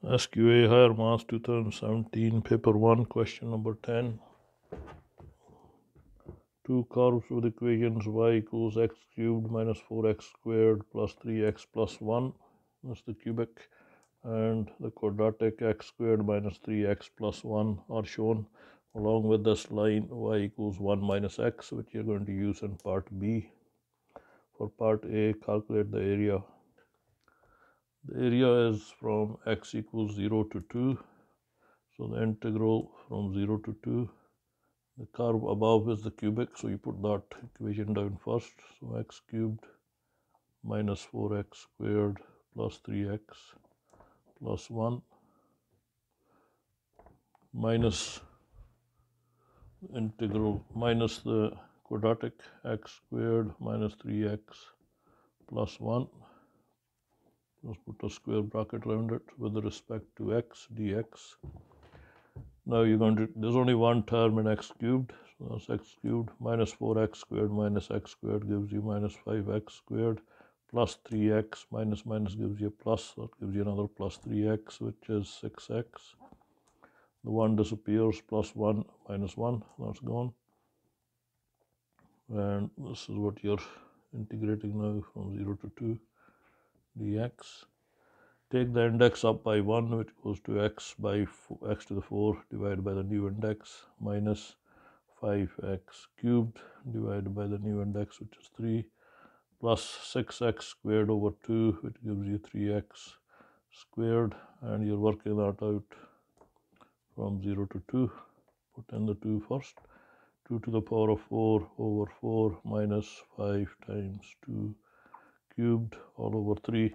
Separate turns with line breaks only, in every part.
SQA Higher Maths 2017, Paper 1, question number 10. Two curves with equations y equals x cubed minus 4x squared plus 3x plus 1. That's the cubic. And the quadratic x squared minus 3x plus 1 are shown along with this line y equals 1 minus x, which you're going to use in part B. For part A, calculate the area. The area is from x equals 0 to 2. So the integral from 0 to 2. The curve above is the cubic, so you put that equation down first. So x cubed minus 4x squared plus 3x plus 1 minus integral minus the quadratic x squared minus 3x plus 1. Just put a square bracket around it with respect to x dx. Now you're going to, there's only one term in x cubed, so that's x cubed minus 4x squared minus x squared gives you minus 5x squared plus 3x minus minus gives you plus, that gives you another plus 3x, which is 6x. The 1 disappears, plus 1 minus 1, that's gone. And this is what you're integrating now from 0 to 2 dx. Take the index up by 1, which goes to x by x to the 4 divided by the new index minus 5x cubed divided by the new index, which is 3, plus 6x squared over 2, which gives you 3x squared, and you're working that out from 0 to 2. Put in the 2 first. 2 to the power of 4 over 4 minus 5 times 2 cubed all over 3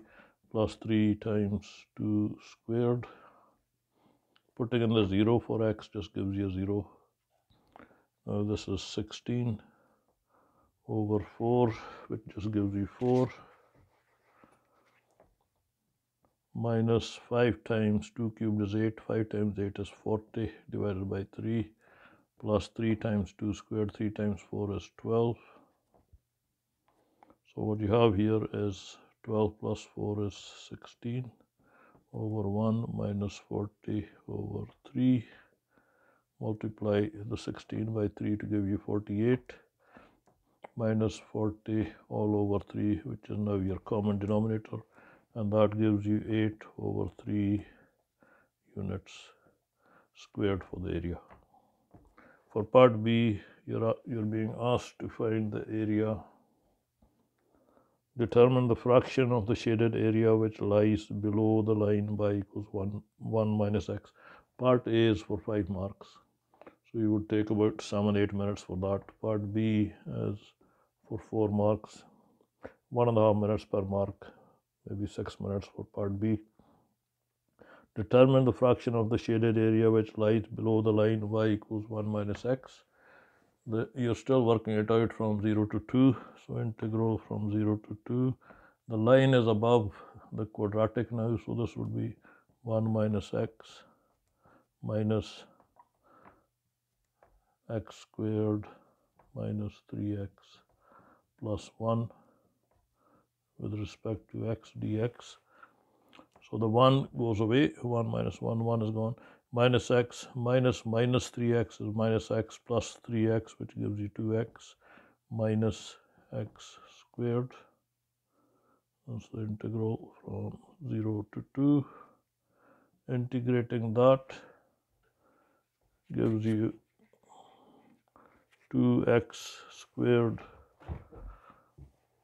plus 3 times 2 squared. Putting in the 0 for x just gives you 0. Now this is 16 over 4, which just gives you 4, minus 5 times 2 cubed is 8, 5 times 8 is 40 divided by 3, plus 3 times 2 squared, 3 times 4 is 12. So what you have here is 12 plus 4 is 16 over 1 minus 40 over 3. Multiply the 16 by 3 to give you 48 minus 40 all over 3, which is now your common denominator, and that gives you 8 over 3 units squared for the area. For part B, you're being asked to find the area. Determine the fraction of the shaded area which lies below the line y equals 1 minus x. Part A is for 5 marks. So you would take about 7-8 minutes for that. Part B is for 4 marks, 1.5 minutes per mark, maybe 6 minutes for part B. Determine the fraction of the shaded area which lies below the line y equals 1 minus x. You're still working it out from 0 to 2, so integral from 0 to 2. The line is above the quadratic now, so this would be 1 minus x minus x squared minus 3x plus 1 with respect to x dx. So the 1 goes away, 1 minus 1, 1 is gone. Minus x minus minus 3x is minus x plus 3x, which gives you 2x minus x squared. That's the integral from 0 to 2. Integrating that gives you 2x squared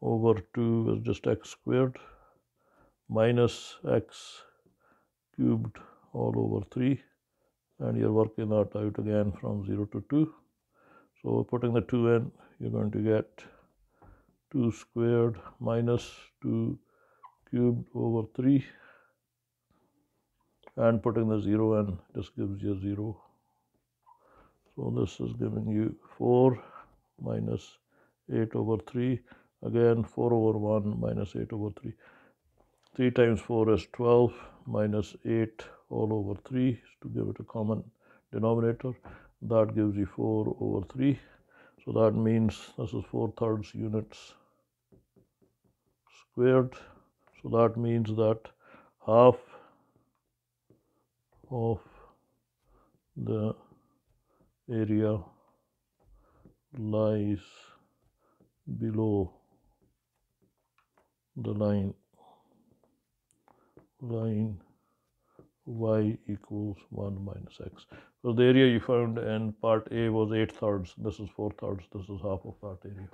over 2 is just x squared minus x cubed all over 3, and you're working that out again from 0 to 2. So putting the 2 in, you're going to get 2 squared minus 2 cubed over 3, and putting the 0 in just gives you 0. So this is giving you 4 minus 8 over 3, again 4 over 1 minus 8 over 3. 3 times 4 is 12 minus 8 all over 3 to give it a common denominator. That gives you 4 over 3. So that means this is 4/3 units squared. So that means that half of the area lies below the line y equals 1 minus x. So the area you found in part A was 8/3. This is 4/3. This is half of that area.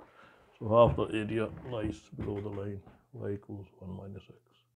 So half the area lies below the line y equals 1 minus x.